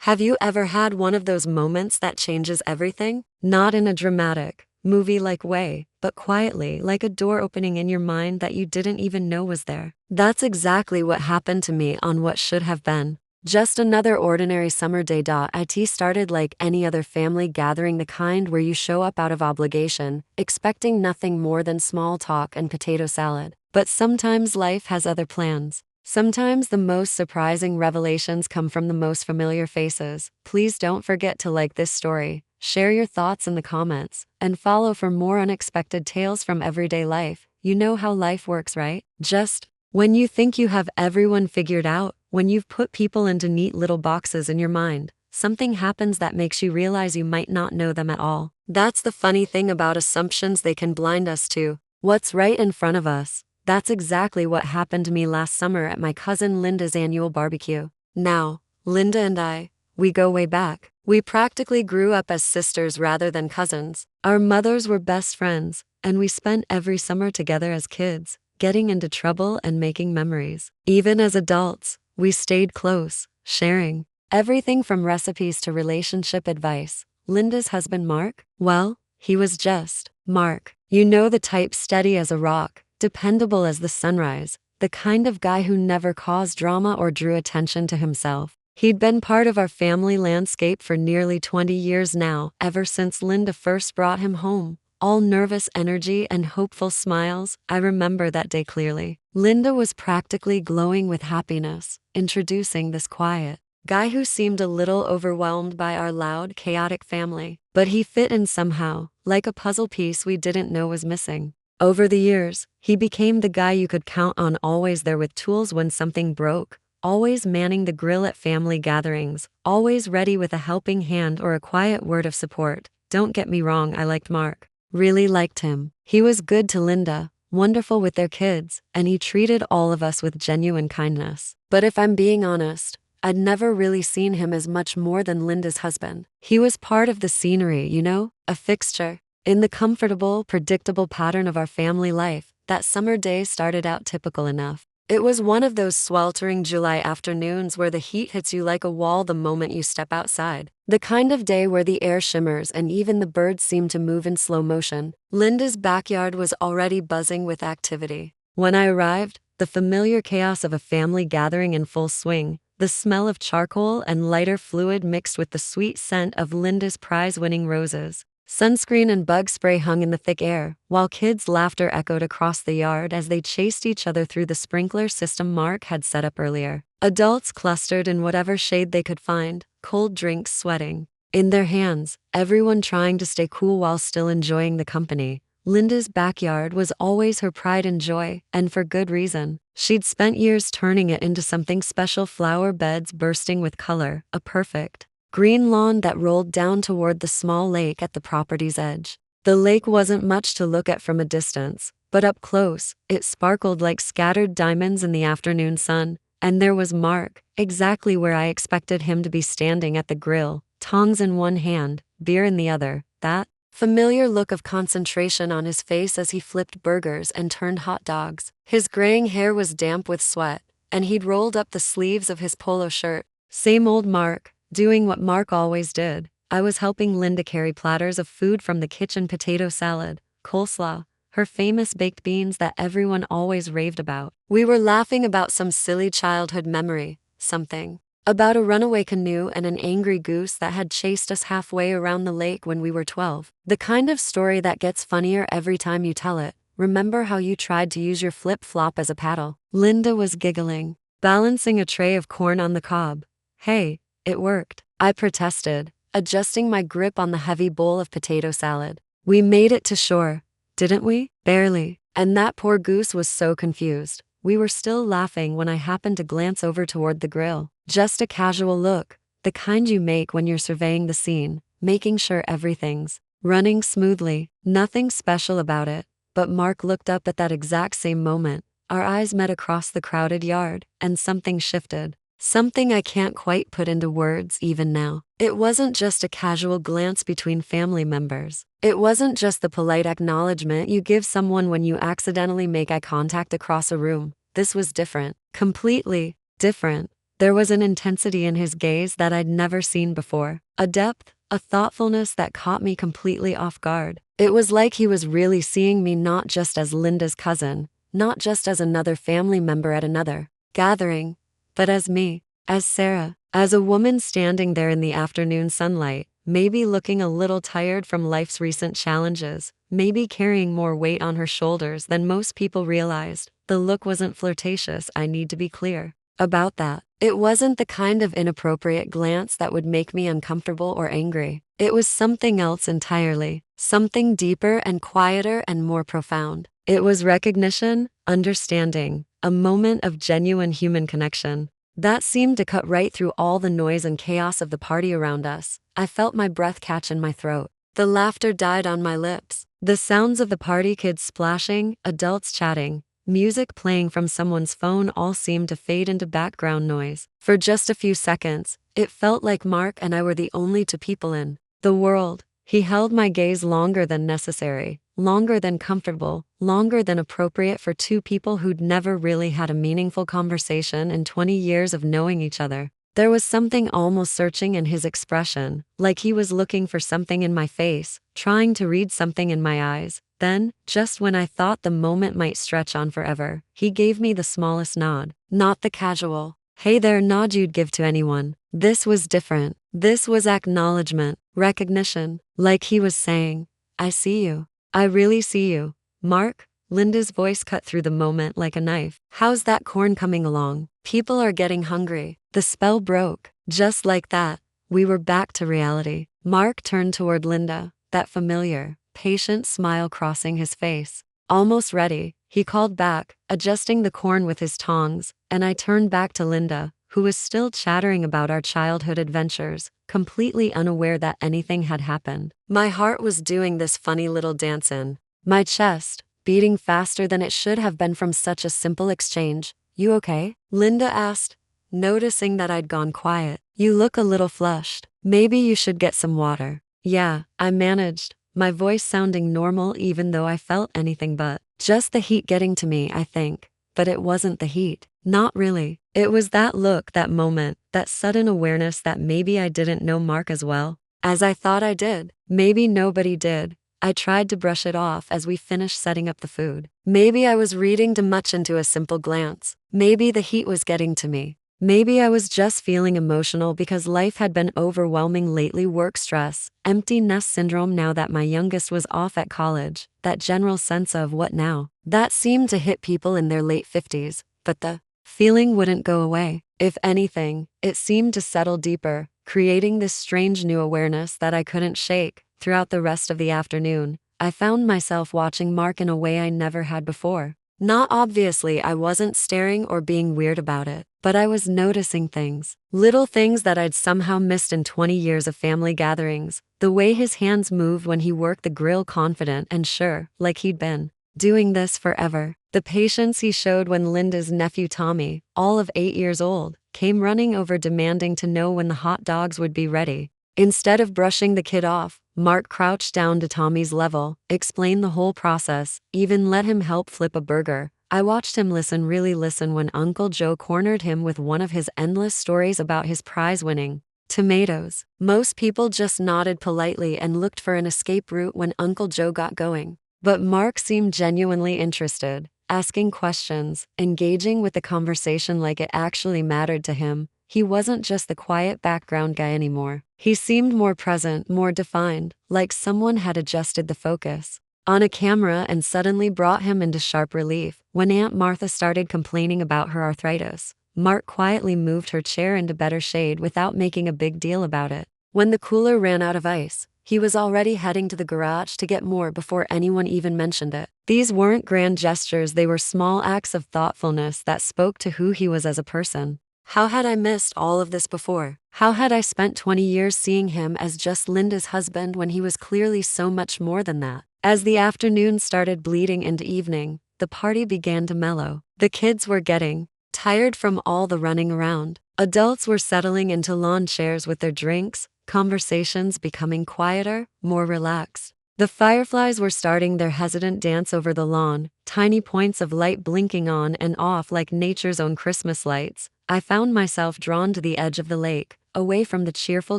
Have you ever had one of those moments that changes everything? Not in a dramatic, movie-like way, but quietly, like a door opening in your mind that you didn't even know was there. That's exactly what happened to me on what should have been just another ordinary summer day. It started like any other family gathering, the kind where you show up out of obligation, expecting nothing more than small talk and potato salad. But sometimes life has other plans. Sometimes the most surprising revelations come from the most familiar faces. Please don't forget to like this story, share your thoughts in the comments, and follow for more unexpected tales from everyday life. You know how life works, right? Just when you think you have everyone figured out, when you've put people into neat little boxes in your mind, something happens that makes you realize you might not know them at all. That's the funny thing about assumptions, they can blind us to what's right in front of us. That's exactly what happened to me last summer at my cousin Linda's annual barbecue. Now, Linda and I, we go way back. We practically grew up as sisters rather than cousins. Our mothers were best friends, and we spent every summer together as kids, getting into trouble and making memories. Even as adults, we stayed close, sharing everything from recipes to relationship advice. Linda's husband Mark? Well, he was just Mark. You know, the type, steady as a rock, dependable as the sunrise, the kind of guy who never caused drama or drew attention to himself. He'd been part of our family landscape for nearly 20 years now, ever since Linda first brought him home. All nervous energy and hopeful smiles. I remember that day clearly. Linda was practically glowing with happiness, introducing this quiet guy who seemed a little overwhelmed by our loud, chaotic family. But he fit in somehow, like a puzzle piece we didn't know was missing. Over the years, he became the guy you could count on, always there with tools when something broke, always manning the grill at family gatherings, always ready with a helping hand or a quiet word of support. Don't get me wrong, I liked Mark. Really liked him. He was good to Linda, wonderful with their kids, and he treated all of us with genuine kindness. But if I'm being honest, I'd never really seen him as much more than Linda's husband. He was part of the scenery, you know, a fixture in the comfortable, predictable pattern of our family life. That summer day started out typical enough. It was one of those sweltering July afternoons where the heat hits you like a wall the moment you step outside. The kind of day where the air shimmers and even the birds seem to move in slow motion. Linda's backyard was already buzzing with activity. When I arrived, the familiar chaos of a family gathering in full swing. The smell of charcoal and lighter fluid mixed with the sweet scent of Linda's prize-winning roses. Sunscreen and bug spray hung in the thick air, while kids' laughter echoed across the yard as they chased each other through the sprinkler system Mark had set up earlier. Adults clustered in whatever shade they could find, cold drinks sweating in their hands, everyone trying to stay cool while still enjoying the company. Linda's backyard was always her pride and joy, and for good reason. She'd spent years turning it into something special, flower beds bursting with color, a perfect green lawn that rolled down toward the small lake at the property's edge. The lake wasn't much to look at from a distance, but up close, it sparkled like scattered diamonds in the afternoon sun. And there was Mark, exactly where I expected him to be, standing at the grill, tongs in one hand, beer in the other. That familiar look of concentration on his face as he flipped burgers and turned hot dogs. His graying hair was damp with sweat, and he'd rolled up the sleeves of his polo shirt. Same old Mark, doing what Mark always did. I was helping Linda carry platters of food from the kitchen: potato salad, coleslaw, her famous baked beans that everyone always raved about. We were laughing about some silly childhood memory, something about a runaway canoe and an angry goose that had chased us halfway around the lake when we were 12. The kind of story that gets funnier every time you tell it. Remember how you tried to use your flip-flop as a paddle? Linda was giggling, balancing a tray of corn on the cob. Hey, it worked, I protested, adjusting my grip on the heavy bowl of potato salad. We made it to shore, didn't we? Barely. And that poor goose was so confused. We were still laughing when I happened to glance over toward the grill. Just a casual look, the kind you make when you're surveying the scene, making sure everything's running smoothly. Nothing special about it, but Mark looked up at that exact same moment. Our eyes met across the crowded yard, and something shifted. Something I can't quite put into words even now. It wasn't just a casual glance between family members. It wasn't just the polite acknowledgement you give someone when you accidentally make eye contact across a room. This was different. Completely different. There was an intensity in his gaze that I'd never seen before, a depth, a thoughtfulness that caught me completely off guard. It was like he was really seeing me not just as Linda's cousin, not just as another family member at another gathering, but as me, as Sarah, as a woman standing there in the afternoon sunlight, maybe looking a little tired from life's recent challenges, maybe carrying more weight on her shoulders than most people realized. The look wasn't flirtatious, I need to be clear about that. It wasn't the kind of inappropriate glance that would make me uncomfortable or angry. It was something else entirely, something deeper and quieter and more profound. It was recognition, understanding, a moment of genuine human connection. That seemed to cut right through all the noise and chaos of the party around us. I felt my breath catch in my throat. The laughter died on my lips. The sounds of the party kids splashing, adults chatting, music playing from someone's phone all seemed to fade into background noise. For just a few seconds, it felt like Mark and I were the only two people in the world. He held my gaze longer than necessary, longer than comfortable, longer than appropriate for two people who'd never really had a meaningful conversation in 20 years of knowing each other. There was something almost searching in his expression, like he was looking for something in my face, trying to read something in my eyes. Then, just when I thought the moment might stretch on forever, he gave me the smallest nod. Not the casual, "Hey there" nod you'd give to anyone. This was different. This was acknowledgement, recognition, like he was saying, "I see you. I really see you, Mark." Linda's voice cut through the moment like a knife. "How's that corn coming along? People are getting hungry." The spell broke. Just like that, we were back to reality. Mark turned toward Linda, that familiar, patient smile crossing his face. "Almost ready," he called back, adjusting the corn with his tongs, and I turned back to Linda, who was still chattering about our childhood adventures, completely unaware that anything had happened. My heart was doing this funny little dance in my chest, beating faster than it should have been from such a simple exchange. "You okay?" Linda asked, noticing that I'd gone quiet. "You look a little flushed. Maybe you should get some water." "Yeah," I managed, my voice sounding normal even though I felt anything but. "Just the heat getting to me, I think." But it wasn't the heat. Not really. It was that look, that moment, that sudden awareness that maybe I didn't know Mark as well as I thought I did. Maybe nobody did. I tried to brush it off as we finished setting up the food. Maybe I was reading too much into a simple glance. Maybe the heat was getting to me. Maybe I was just feeling emotional because life had been overwhelming lately. Work stress, empty nest syndrome now that my youngest was off at college, that general sense of what now? That seemed to hit people in their late 50s, but the feeling wouldn't go away. If anything, it seemed to settle deeper, creating this strange new awareness that I couldn't shake. Throughout the rest of the afternoon, I found myself watching Mark in a way I never had before. Not obviously, I wasn't staring or being weird about it, but I was noticing things. Little things that I'd somehow missed in 20 years of family gatherings. The way his hands moved when he worked the grill, confident and sure, like he'd been doing this forever. The patience he showed when Linda's nephew Tommy, all of 8 years old, came running over demanding to know when the hot dogs would be ready. Instead of brushing the kid off, Mark crouched down to Tommy's level, explained the whole process, even let him help flip a burger. I watched him listen, really listen, when Uncle Joe cornered him with one of his endless stories about his prize-winning tomatoes. Most people just nodded politely and looked for an escape route when Uncle Joe got going. But Mark seemed genuinely interested, asking questions, engaging with the conversation like it actually mattered to him. He wasn't just the quiet background guy anymore. He seemed more present, more defined, like someone had adjusted the focus on a camera and suddenly brought him into sharp relief. When Aunt Martha started complaining about her arthritis, Mark quietly moved her chair into better shade without making a big deal about it. When the cooler ran out of ice, he was already heading to the garage to get more before anyone even mentioned it. These weren't grand gestures, they were small acts of thoughtfulness that spoke to who he was as a person. How had I missed all of this before? How had I spent 20 years seeing him as just Linda's husband when he was clearly so much more than that? As the afternoon started bleeding into evening, the party began to mellow. The kids were getting tired from all the running around. Adults were settling into lawn chairs with their drinks, conversations becoming quieter, more relaxed. The fireflies were starting their hesitant dance over the lawn, tiny points of light blinking on and off like nature's own Christmas lights. I found myself drawn to the edge of the lake, away from the cheerful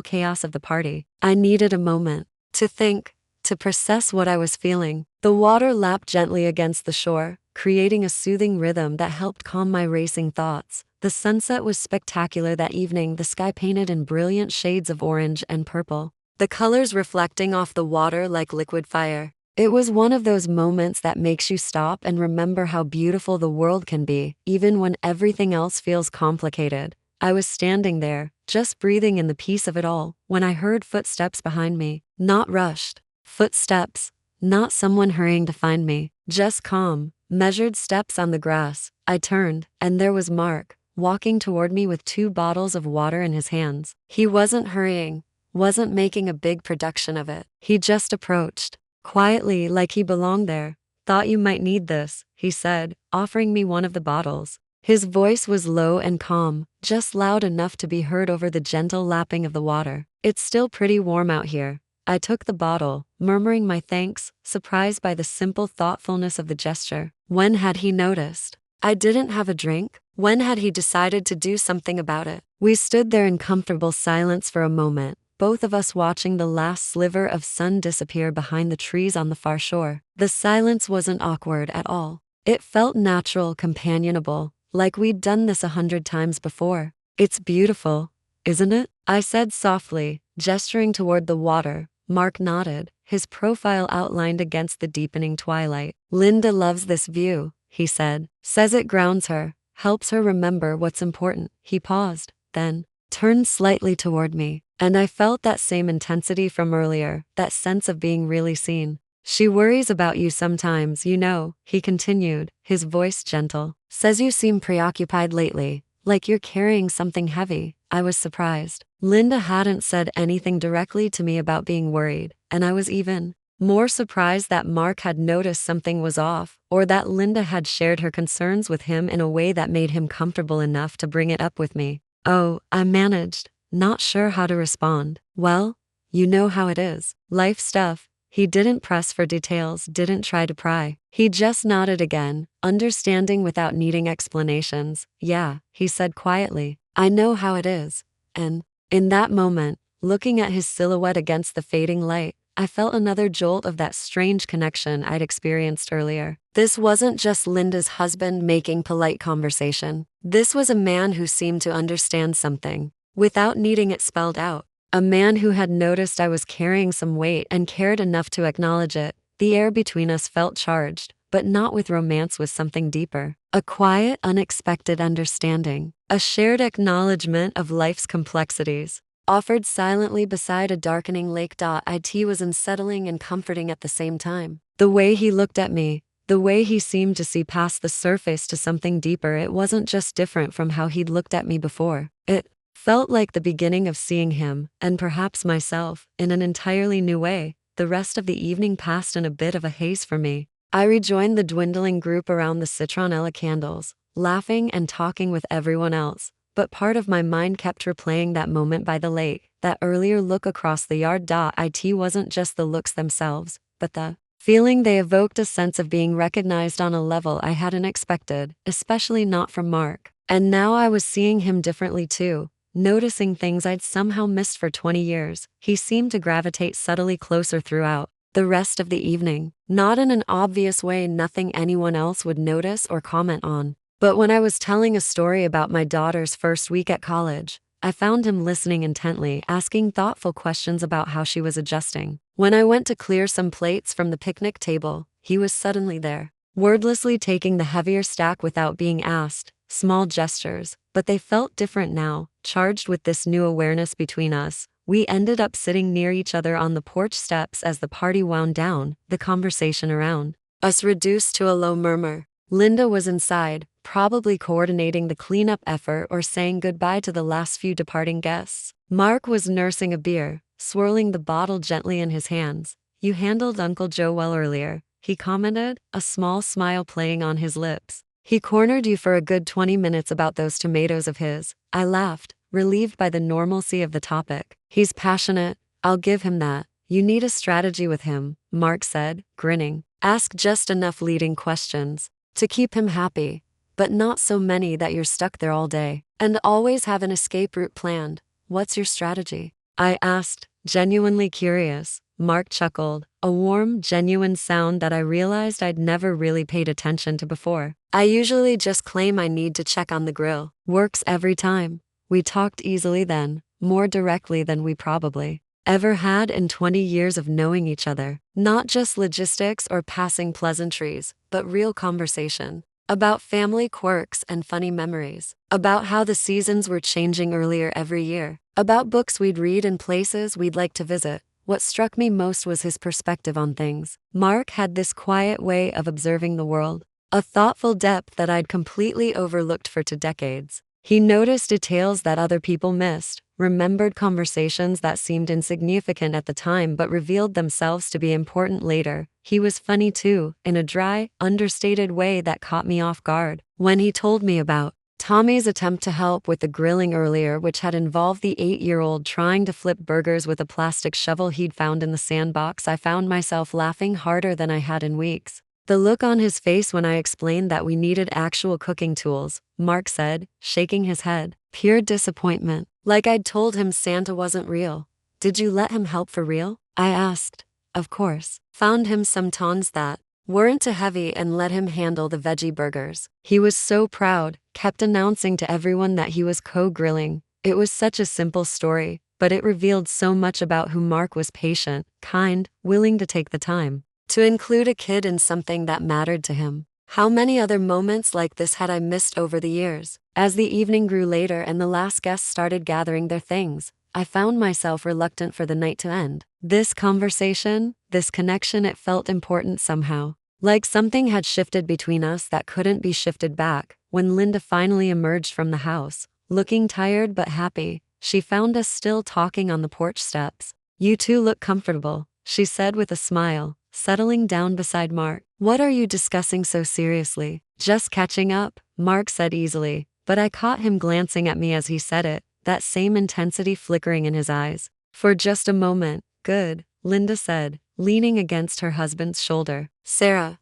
chaos of the party. I needed a moment to think, to process what I was feeling. The water lapped gently against the shore, creating a soothing rhythm that helped calm my racing thoughts. The sunset was spectacular that evening, the sky painted in brilliant shades of orange and purple, the colors reflecting off the water like liquid fire. It was one of those moments that makes you stop and remember how beautiful the world can be, even when everything else feels complicated. I was standing there, just breathing in the peace of it all, when I heard footsteps behind me. Not rushed footsteps, not someone hurrying to find me, just calm, measured steps on the grass. I turned, and there was Mark, walking toward me with 2 bottles of water in his hands. He wasn't hurrying, wasn't making a big production of it. He just approached, quietly, like he belonged there. "Thought you might need this," he said, offering me one of the bottles. His voice was low and calm, just loud enough to be heard over the gentle lapping of the water. "It's still pretty warm out here." I took the bottle, murmuring my thanks, surprised by the simple thoughtfulness of the gesture. When had he noticed I didn't have a drink? When had he decided to do something about it? We stood there in comfortable silence for a moment, both of us watching the last sliver of sun disappear behind the trees on the far shore. The silence wasn't awkward at all. It felt natural, companionable, like we'd done this 100 times before. "It's beautiful, isn't it?" I said softly, gesturing toward the water. Mark nodded, his profile outlined against the deepening twilight. "Linda loves this view," he said. "Says it grounds her, helps her remember what's important." He paused, then turned slightly toward me, and I felt that same intensity from earlier, that sense of being really seen. "She worries about you sometimes, you know," he continued, his voice gentle. "Says you seem preoccupied lately, like you're carrying something heavy." I was surprised. Linda hadn't said anything directly to me about being worried, and I was even more surprised that Mark had noticed something was off, or that Linda had shared her concerns with him in a way that made him comfortable enough to bring it up with me. "Oh," I managed, not sure how to respond. "Well, you know how it is. Life stuff." He didn't press for details, didn't try to pry. He just nodded again, understanding without needing explanations. "Yeah," he said quietly. "I know how it is." And in that moment, looking at his silhouette against the fading light, I felt another jolt of that strange connection I'd experienced earlier. This wasn't just Linda's husband making polite conversation. This was a man who seemed to understand something, without needing it spelled out. A man who had noticed I was carrying some weight and cared enough to acknowledge it. The air between us felt charged, but not with romance, with something deeper. A quiet, unexpected understanding. A shared acknowledgement of life's complexities, offered silently beside a darkening lake. It was unsettling and comforting at the same time. The way he looked at me, the way he seemed to see past the surface to something deeper, it wasn't just different from how he'd looked at me before. It felt like the beginning of seeing him, and perhaps myself, in an entirely new way. The rest of the evening passed in a bit of a haze for me. I rejoined the dwindling group around the citronella candles, laughing and talking with everyone else, but part of my mind kept replaying that moment by the lake, that earlier look across the yard. It wasn't just the looks themselves, but the feeling they evoked, a sense of being recognized on a level I hadn't expected, especially not from Mark. And now I was seeing him differently too. Noticing things I'd somehow missed for 20 years. He seemed to gravitate subtly closer throughout the rest of the evening, not in an obvious way, nothing anyone else would notice or comment on. But when I was telling a story about my daughter's first week at college, I found him listening intently, asking thoughtful questions about how she was adjusting. When I went to clear some plates from the picnic table, he was suddenly there, wordlessly taking the heavier stack without being asked. Small gestures, but they felt different now, charged with this new awareness between us. We ended up sitting near each other on the porch steps as the party wound down, the conversation around us reduced to a low murmur. Linda was inside, probably coordinating the cleanup effort or saying goodbye to the last few departing guests. Mark was nursing a beer, swirling the bottle gently in his hands. "You handled Uncle Joe well earlier," he commented, a small smile playing on his lips. "He cornered you for a good 20 minutes about those tomatoes of his." I laughed, relieved by the normalcy of the topic. "He's passionate, I'll give him that. You need a strategy with him," Mark said, grinning. "Ask just enough leading questions to keep him happy, but not so many that you're stuck there all day. And always have an escape route planned. What's your strategy? I asked, genuinely curious. Mark chuckled, a warm, genuine sound that I realized I'd never really paid attention to before. I usually just claim I need to check on the grill. Works every time. We talked easily then, more directly than we probably ever had in 20 years of knowing each other. Not just logistics or passing pleasantries, but real conversation. About family quirks and funny memories. About how the seasons were changing earlier every year. About books we'd read and places we'd like to visit. What struck me most was his perspective on things. Mark had this quiet way of observing the world, a thoughtful depth that I'd completely overlooked for 2 decades. He noticed details that other people missed, remembered conversations that seemed insignificant at the time but revealed themselves to be important later. He was funny too, in a dry, understated way that caught me off guard. When he told me about Tommy's attempt to help with the grilling earlier, which had involved the 8-year-old trying to flip burgers with a plastic shovel he'd found in the sandbox, I found myself laughing harder than I had in weeks. The look on his face when I explained that we needed actual cooking tools, Mark said, shaking his head. Pure disappointment. Like I'd told him Santa wasn't real. Did you let him help for real? I asked. Of course. Found him some tons that weren't too heavy and let him handle the veggie burgers. He was so proud, kept announcing to everyone that he was co-grilling. It was such a simple story, but it revealed so much about who Mark was: patient, kind, willing to take the time to include a kid in something that mattered to him. How many other moments like this had I missed over the years? As the evening grew later and the last guests started gathering their things, I found myself reluctant for the night to end. This conversation, this connection, it felt important somehow. Like something had shifted between us that couldn't be shifted back. When Linda finally emerged from the house, looking tired but happy, she found us still talking on the porch steps. You two look comfortable, she said with a smile, settling down beside Mark. What are you discussing so seriously? Just catching up, Mark said easily, but I caught him glancing at me as he said it, that same intensity flickering in his eyes. For just a moment. Good, Linda said, leaning against her husband's shoulder. Sarah,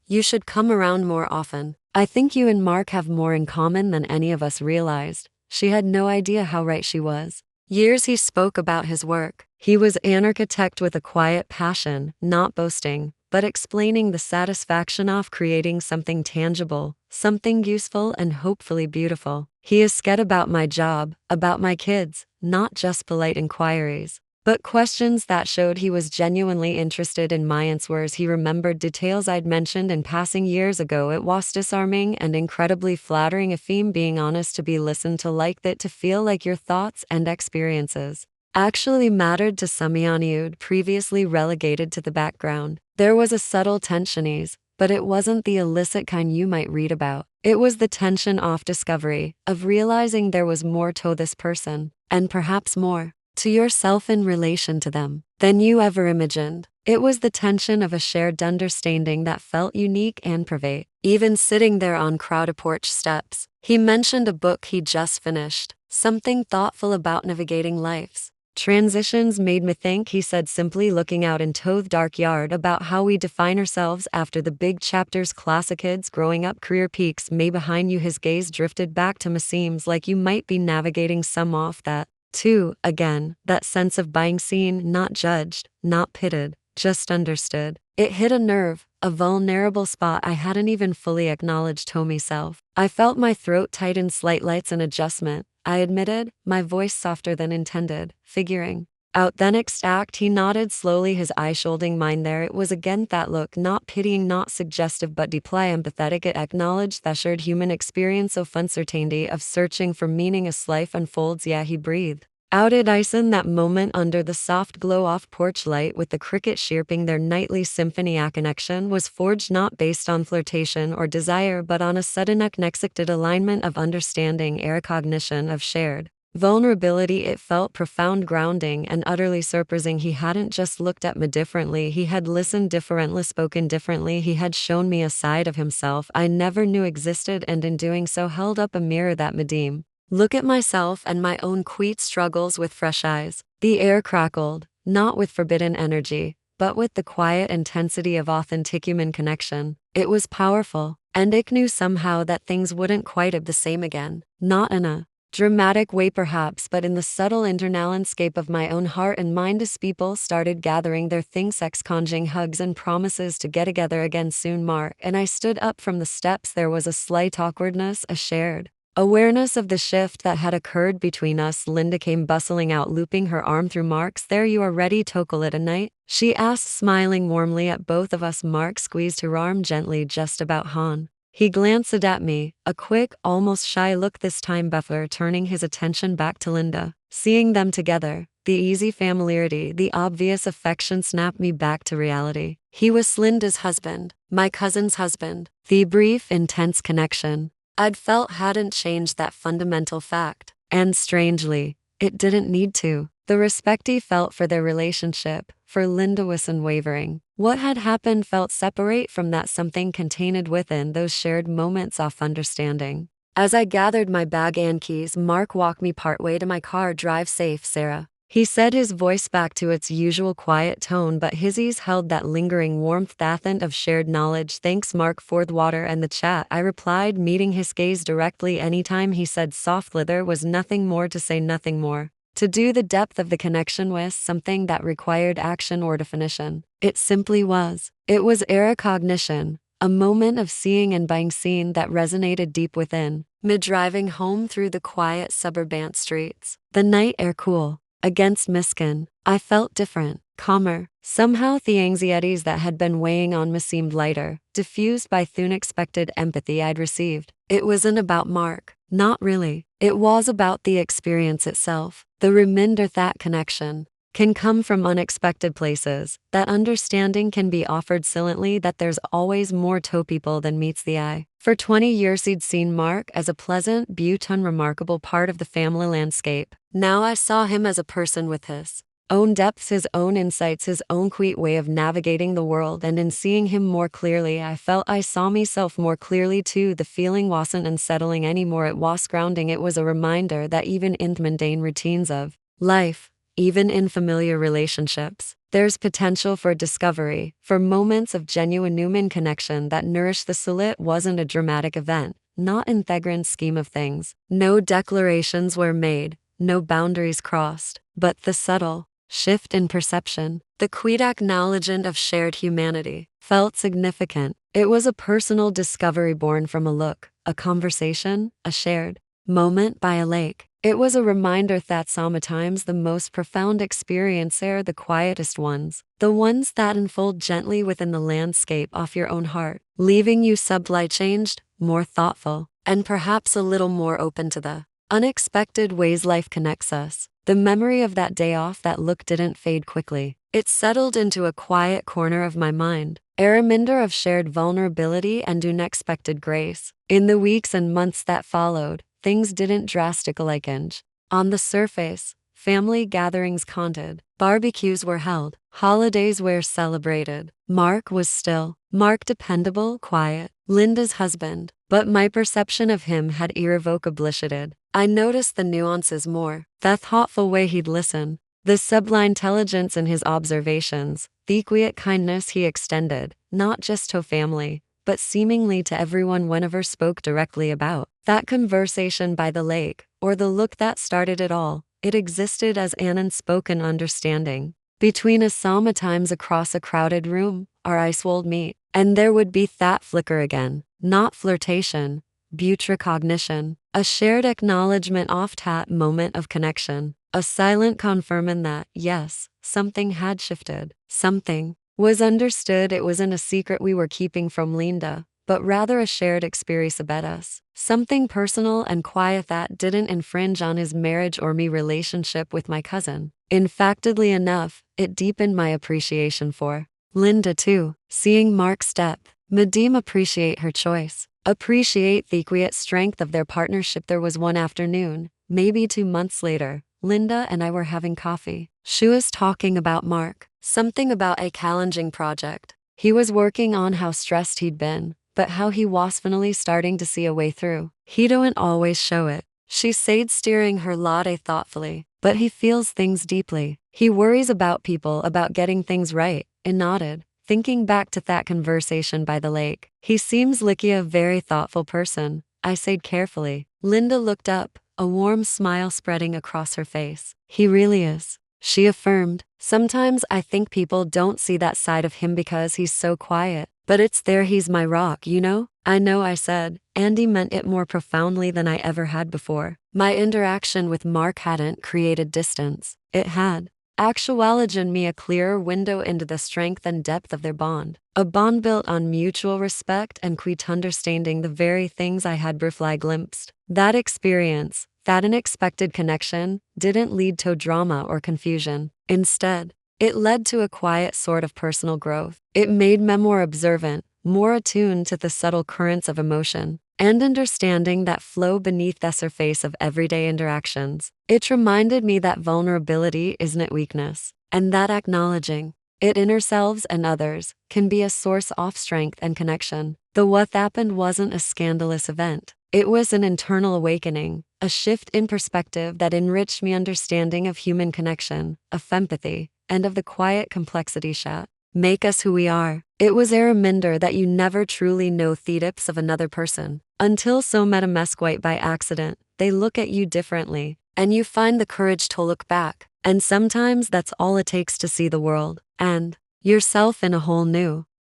you should come around more often. I think you and Mark have more in common than any of us realized. She had no idea how right she was. Years he spoke about his work. He was an architect with a quiet passion, not boasting, but explaining the satisfaction of creating something tangible, something useful and hopefully beautiful. He asked about my job, about my kids, not just polite inquiries, but questions that showed he was genuinely interested in my answers. He remembered details I'd mentioned in passing years ago. It was disarming and incredibly flattering if I'm being honest to be listened to like that, to feel like your thoughts and experiences actually mattered to someone you'd previously relegated to the background. There was a subtle tension, but it wasn't the illicit kind you might read about. It was the tension of discovery, of realizing there was more to this person, and perhaps more to yourself in relation to them than you ever imagined. It was the tension of a shared understanding that felt unique and private. Even sitting there on crowded porch steps, he mentioned a book he'd just finished, something thoughtful about navigating life's transitions. Made me think, he said simply, looking out into the dark yard, about how we define ourselves after the big chapters. Classic kids growing up, career peaks may behind you. His gaze drifted back to me. Seems like you might be navigating some off that too. Again, that sense of being seen, not judged, not pitted, just understood. It hit a nerve, a vulnerable spot I hadn't even fully acknowledged to myself. I felt my throat tighten slightly. It's an adjustment, I admitted, my voice softer than intended. Figuring out the next act. He nodded slowly, his eye shielding mine. There it was again, that look, not pitying, not suggestive, but deeply empathetic. It acknowledged the shared human experience of uncertainty, of searching for meaning as life unfolds. Yeah, he breathed out it ice in that moment under the soft glow off porch light, with the cricket chirping their nightly symphony. A connection was forged not based on flirtation or desire, but on a sudden unexpected alignment of understanding, a recognition of shared vulnerability. It felt profound, grounding, and utterly surprising. He hadn't just looked at me differently, he had listened differently, spoken differently. He had shown me a side of himself I never knew existed, and in doing so held up a mirror that made look at myself and my own quiet struggles with fresh eyes. The air crackled, not with forbidden energy, but with the quiet intensity of authentic human connection. It was powerful, And ik knew somehow that things wouldn't quite be the same again. Not in a dramatic way perhaps, but in the subtle internal landscape of my own heart and mind as people started gathering their things, exchanging hugs and promises to get together again soon. Mark and I stood up from the steps. There was a slight awkwardness, a shared awareness of the shift that had occurred between us. Linda came bustling out, looping her arm through Mark's. There you are, ready to call it a night? She asked, smiling warmly at both of us. Mark squeezed her arm gently, just about Han. He glanced at me, a quick, almost shy look this time before turning his attention back to Linda. Seeing them together, the easy familiarity, the obvious affection snapped me back to reality. He was Linda's husband, my cousin's husband. The brief, intense connection I'd felt hadn't changed that fundamental fact. And strangely, it didn't need to. The respect he felt for their relationship, for Linda, was unwavering. What had happened felt separate from that something contained within those shared moments of understanding. As I gathered my bag and keys, Mark walked me partway to my car. Drive safe, Sarah, he said, his voice back to its usual quiet tone, but his ease held that lingering warmth, that hint of shared knowledge. Thanks, Mark, for the water and the chat, I replied, meeting his gaze directly. Anytime, he said softly. There was nothing more to say, nothing more to do. The depth of the connection was something that required action or definition. It simply was. It was a recognition, a moment of seeing and being seen that resonated deep within me. Driving home through the quiet suburban streets, the night air cool against my skin, I felt different, calmer. Somehow the anxieties that had been weighing on me seemed lighter, diffused by the unexpected empathy I'd received. It wasn't about Mark, not really. It was about the experience itself. The reminder that connection can come from unexpected places, that understanding can be offered silently, that there's always more to people than meets the eye. For 20 years he'd seen Mark as a pleasant, unremarkable part of the family landscape. Now I saw him as a person with his own depths, his own insights, his own quiet way of navigating the world. And in seeing him more clearly, I felt I saw myself more clearly too. The feeling wasn't unsettling anymore, it was grounding. It was a reminder that even in the mundane routines of life, even in familiar relationships, there's potential for discovery, for moments of genuine human connection that nourish the soul. It wasn't a dramatic event, not in the grand scheme of things. No declarations were made, no boundaries crossed, but the subtle shift in perception, the quiet acknowledgement of shared humanity, felt significant. It was a personal discovery born from a look, a conversation, a shared moment by a lake. It was a reminder that sometimes the most profound experiences are the quietest ones, the ones that unfold gently within the landscape of your own heart, leaving you subtly changed, more thoughtful, and perhaps a little more open to the unexpected ways life connects us. The memory of that day off, that look, didn't fade quickly. It settled into a quiet corner of my mind, a reminder of shared vulnerability and unexpected grace. In the weeks and months that followed, things didn't drastically change. On the surface, family gatherings counted, barbecues were held, holidays were celebrated. Mark was still Mark, dependable, quiet, Linda's husband, but my perception of him had irrevocably shifted. I noticed the nuances more, the thoughtful way he'd listen, the subtle intelligence in his observations, the quiet kindness he extended, not just to family, but seemingly to everyone whenever spoke directly about that conversation by the lake, or the look that started it all. It existed as an unspoken understanding between us. Sometimes across a crowded room, our eyes would meet, and there would be that flicker again, not flirtation, but recognition, a shared acknowledgement of that moment of connection, a silent confirmation that, yes, something had shifted, something was understood. It wasn't a secret we were keeping from Linda, but rather a shared experience about us, something personal and quiet that didn't infringe on his marriage or me relationship with my cousin. In factedly enough, it deepened my appreciation for Linda too. Seeing Mark's step made me appreciate her choice, appreciate the quiet strength of their partnership. There was one afternoon, maybe 2 months later, Linda and I were having coffee. She was talking about Mark, something about a challenging project he was working on, how stressed he'd been, but how he was finally starting to see a way through. He don't always show it, she said, steering her latte thoughtfully, but he feels things deeply. He worries about people, about getting things right. I nodded, thinking back to that conversation by the lake. He seems like a very thoughtful person, I said carefully. Linda looked up, a warm smile spreading across her face. He really is, she affirmed. Sometimes I think people don't see that side of him because he's so quiet. But it's there, he's my rock, you know? I know, I said. Andy meant it more profoundly than I ever had before. My interaction with Mark hadn't created distance. It had actually given me a clearer window into the strength and depth of their bond. A bond built on mutual respect and quiet understanding, the very things I had briefly glimpsed. That experience, that unexpected connection, didn't lead to drama or confusion. Instead, it led to a quiet sort of personal growth. It made me more observant, more attuned to the subtle currents of emotion and understanding that flow beneath the surface of everyday interactions. It reminded me that vulnerability isn't weakness, and that acknowledging it in ourselves and others can be a source of strength and connection. The what happened wasn't a scandalous event. It was an internal awakening, a shift in perspective that enriched me understanding of human connection, of empathy, and of the quiet complexity that make us who we are. It was a reminder that you never truly know the depths of another person until so met a mesquite by accident. They look at you differently, and you find the courage to look back. And sometimes that's all it takes to see the world and yourself in a whole new